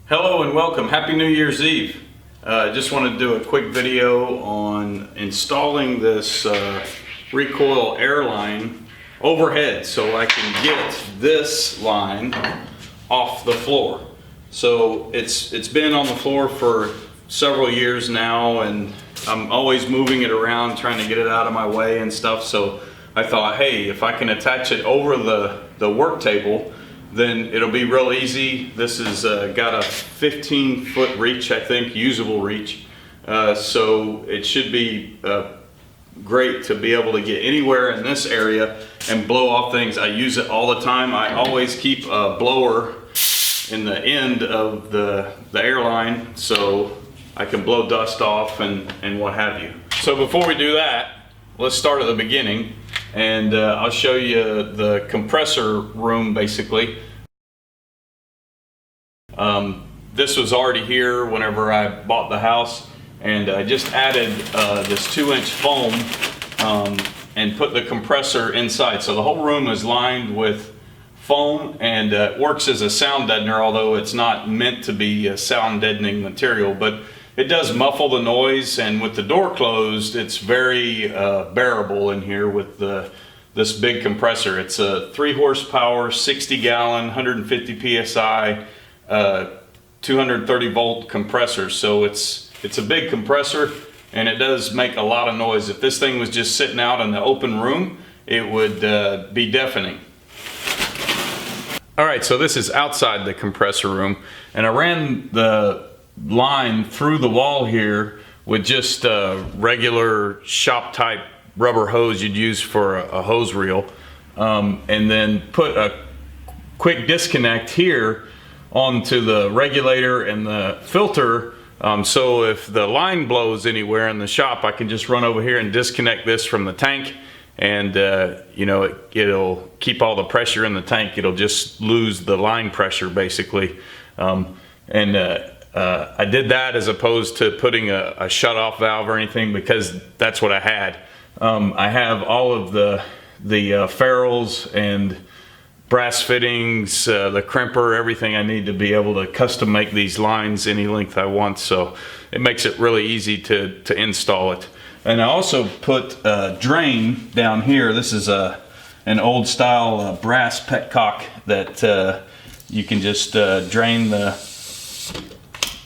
Hello and welcome. Happy New Year's Eve. Just wanted to do a quick video on installing this recoil air line overhead so I can get this line off the floor. So it's been on the floor for several years now, and I'm always moving it around trying to get it out of my way and stuff. So I thought, hey, if I can attach it over the work table, then it'll be real easy. This has got a 15-foot reach, I think, usable reach. So it should be great to be able to get anywhere in this area and blow off things. I use it all the time. I always keep a blower in the end of the airline so I can blow dust off and what have you. So before we do that, let's start at the beginning, and I'll show you the compressor room basically. This was already here whenever I bought the house, and I just added this 2-inch foam and put the compressor inside. So the whole room is lined with foam, and it works as a sound deadener, although it's not meant to be a sound deadening material, but it does muffle the noise, and with the door closed, it's very bearable in here with this big compressor. It's a 3 horsepower, 60 gallon, 150 psi, 230 volt compressor. So it's a big compressor, and it does make a lot of noise. If this thing was just sitting out in the open room, it would be deafening. All right, so this is outside the compressor room, and I ran the line through the wall here with just a regular shop type rubber hose you'd use for a hose reel, and then put a quick disconnect here onto the regulator and the filter, so if the line blows anywhere in the shop, I can just run over here and disconnect this from the tank, and you know, it'll keep all the pressure in the tank. It'll just lose the line pressure basically. I did that as opposed to putting a shut-off valve or anything, because that's what I had. I have all of the ferrules and brass fittings, the crimper, everything I need to be able to custom make these lines any length I want. So it makes it really easy to install it. And I also put a drain down here. This is an old style brass petcock that you can just drain the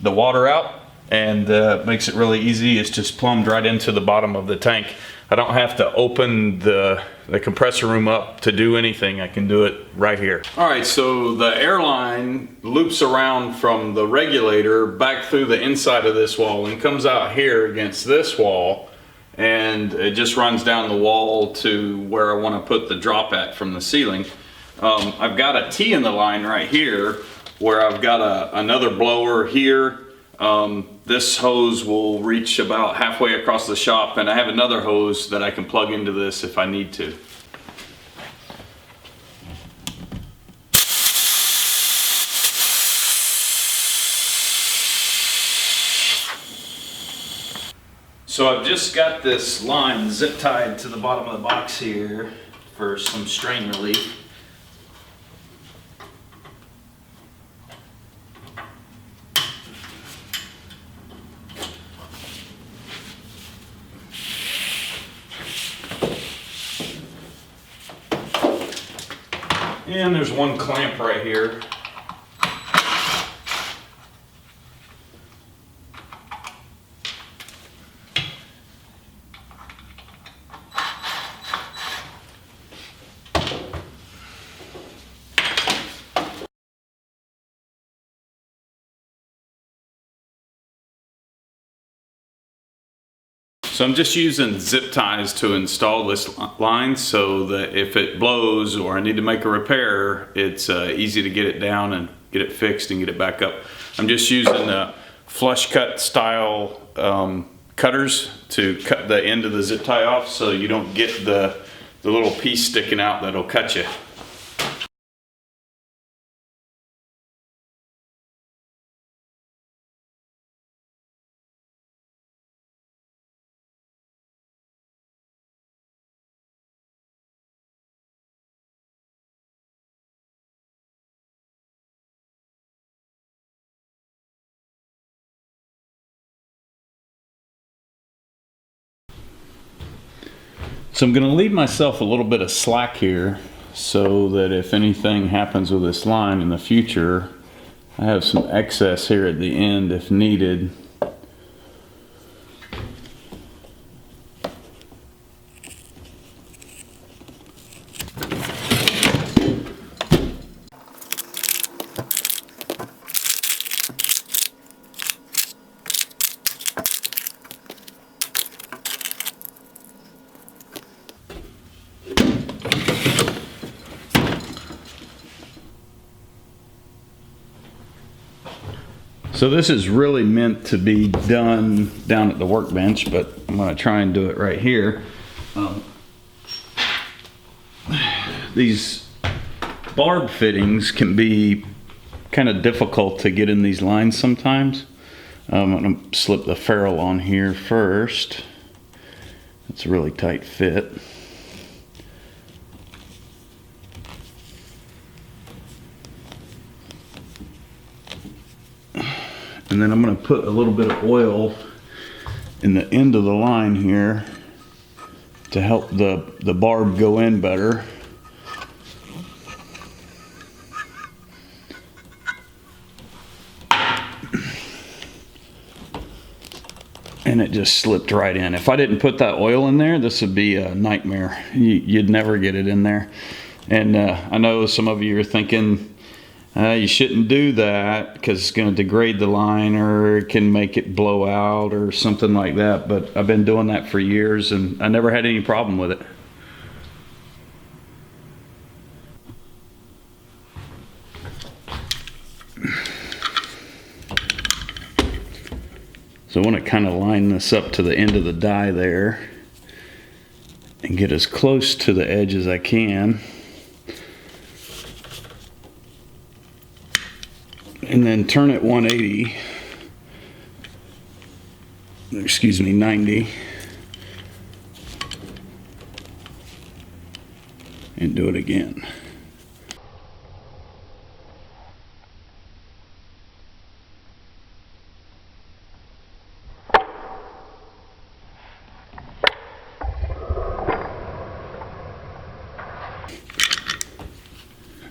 water out, and makes it really easy. It's just plumbed right into the bottom of the tank. I don't have to open the compressor room up to do anything. I can do it right here. All right, so the airline loops around from the regulator back through the inside of this wall and comes out here against this wall, and it just runs down the wall to where I want to put the drop at from the ceiling. I've got a T in the line right here where I've got another blower here. This hose will reach about halfway across the shop, and I have another hose that I can plug into this if I need to. So I've just got this line zip tied to the bottom of the box here for some strain relief. And there's one clamp right here. So I'm just using zip ties to install this line so that if it blows or I need to make a repair, it's easy to get it down and get it fixed and get it back up. I'm just using flush cut style cutters to cut the end of the zip tie off so you don't get the little piece sticking out that'll cut you. So I'm going to leave myself a little bit of slack here so that if anything happens with this line in the future, I have some excess here at the end if needed. So this is really meant to be done down at the workbench, but I'm going to try and do it right here. These barb fittings can be kind of difficult to get in these lines sometimes. I'm going to slip the ferrule on here first. It's a really tight fit. And then I'm going to put a little bit of oil in the end of the line here to help the barb go in better. And it just slipped right in. If I didn't put that oil in there, this would be a nightmare. You'd never get it in there. And I know some of you are thinking, you shouldn't do that because it's going to degrade the line or it can make it blow out or something like that. But I've been doing that for years and I never had any problem with it. So I want to kind of line this up to the end of the die there and get as close to the edge as I can. And then turn it 180, excuse me, 90, and do it again.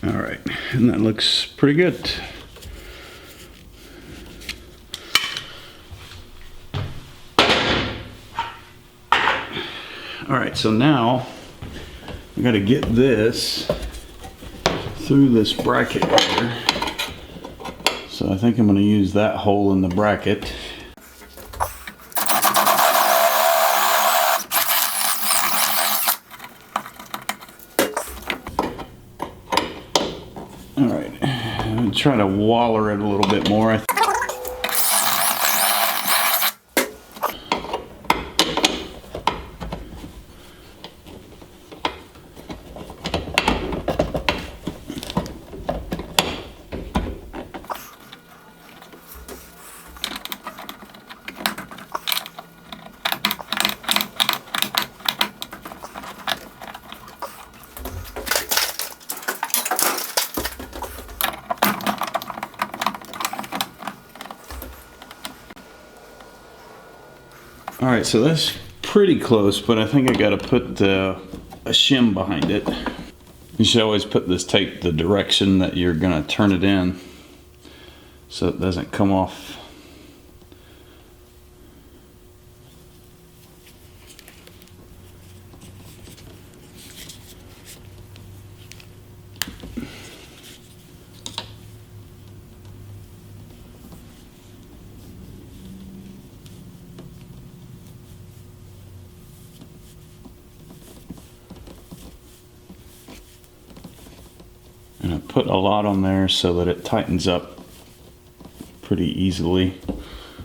All right, and that looks pretty good. All right, so now I got to get this through this bracket here. So I think I'm going to use that hole in the bracket. All right, I'm going to try to waller it a little bit more. All right, so that's pretty close, but I think I got to put a shim behind it. You should always put this tape the direction that you're going to turn it in so it doesn't come off. And I put a lot on there so that it tightens up pretty easily.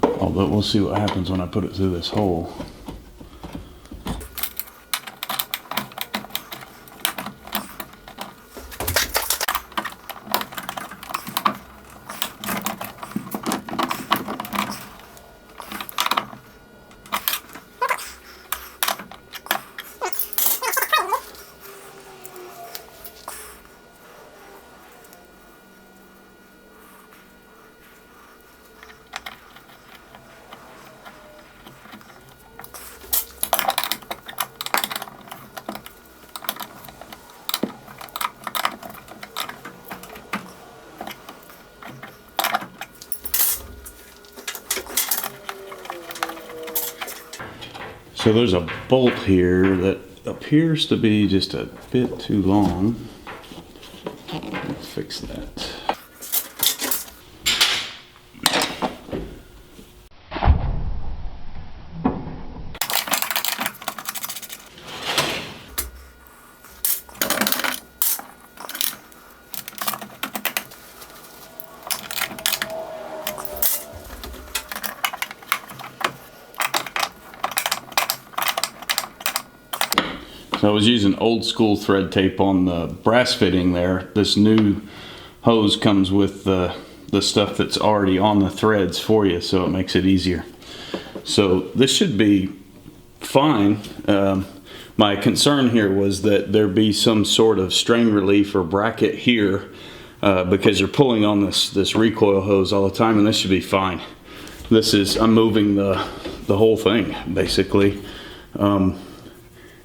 Although we'll see what happens when I put it through this hole. So there's a bolt here that appears to be just a bit too long. Let's fix that. So I was using old school thread tape on the brass fitting there. This new hose comes with the stuff that's already on the threads for you, so it makes it easier. So this should be fine. My concern here was that there be some sort of strain relief or bracket here because you're pulling on this recoil hose all the time, and this should be fine. I'm moving the whole thing basically.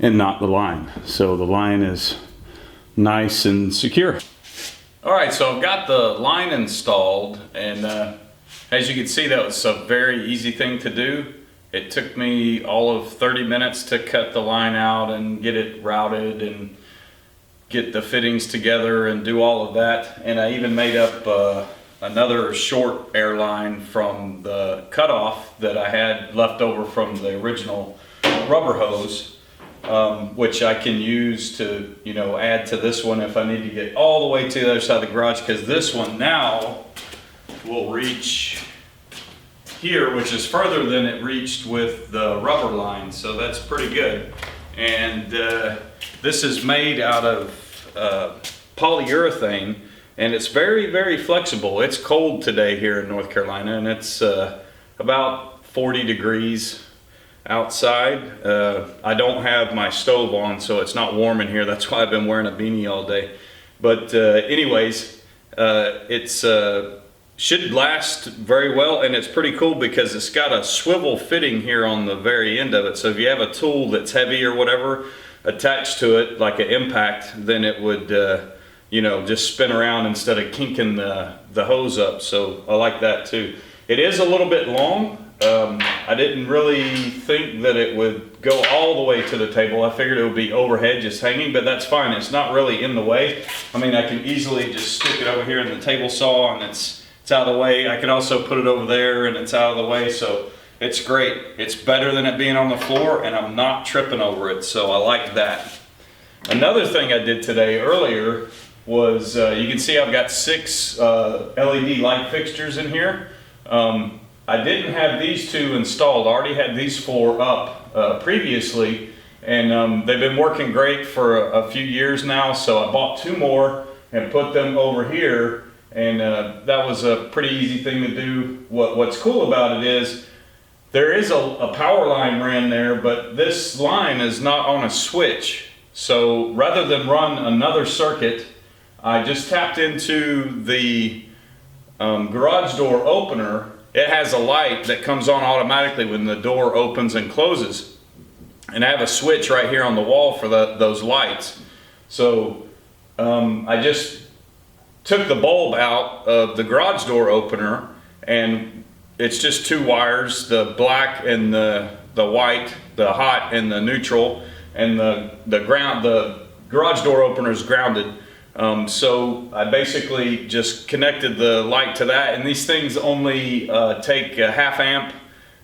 And not the line. So the line is nice and secure. All right, so I've got the line installed, and as you can see, that was a very easy thing to do. It took me all of 30 minutes to cut the line out and get it routed and get the fittings together and do all of that. And I even made up another short air line from the cutoff that I had left over from the original rubber hose. Which I can use to, add to this one if I need to get all the way to the other side of the garage, because this one now will reach here, which is further than it reached with the rubber line, so that's pretty good. And this is made out of polyurethane, and it's very, very flexible. It's cold today here in North Carolina, and it's about 40 degrees outside. I don't have my stove on, so it's not warm in here. That's why I've been wearing a beanie all day. But anyways, it's should last very well, and it's pretty cool because it's got a swivel fitting here on the very end of it. So if you have a tool that's heavy or whatever attached to it, like an impact, then it would just spin around instead of kinking the hose up. So I like that too. It is a little bit long. I didn't really think that it would go all the way to the table. I figured it would be overhead just hanging, but that's fine. It's not really in the way. I mean, I can easily just stick it over here in the table saw and it's out of the way. I can also put it over there and it's out of the way, so it's great. It's better than it being on the floor, and I'm not tripping over it, so I like that. Another thing I did today earlier was, you can see I've got 6 LED light fixtures in here. I didn't have these 2 installed. I already had these 4 up previously, and they've been working great for a few years now, so I bought 2 more and put them over here, and that was a pretty easy thing to do. What's cool about it is there is a power line ran there, but this line is not on a switch. So rather than run another circuit, I just tapped into the garage door opener. It has a light that comes on automatically when the door opens and closes. And I have a switch right here on the wall for those lights. So I just took the bulb out of the garage door opener, and it's just 2 wires, the black and the white, the hot and the neutral, and the garage door opener is grounded. So I basically just connected the light to that, and these things only take a ½ amp.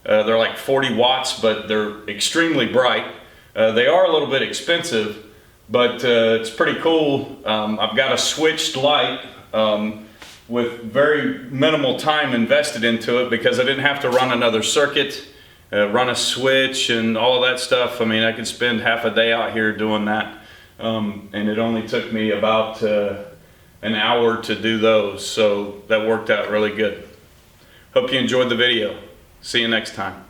They're like 40 watts, but they're extremely bright. They are a little bit expensive, but it's pretty cool. I've got a switched light with very minimal time invested into it because I didn't have to run another circuit, run a switch and all of that stuff. I mean, I could spend half a day out here doing that. And it only took me about an hour to do those, so that worked out really good. Hope you enjoyed the video. See you next time.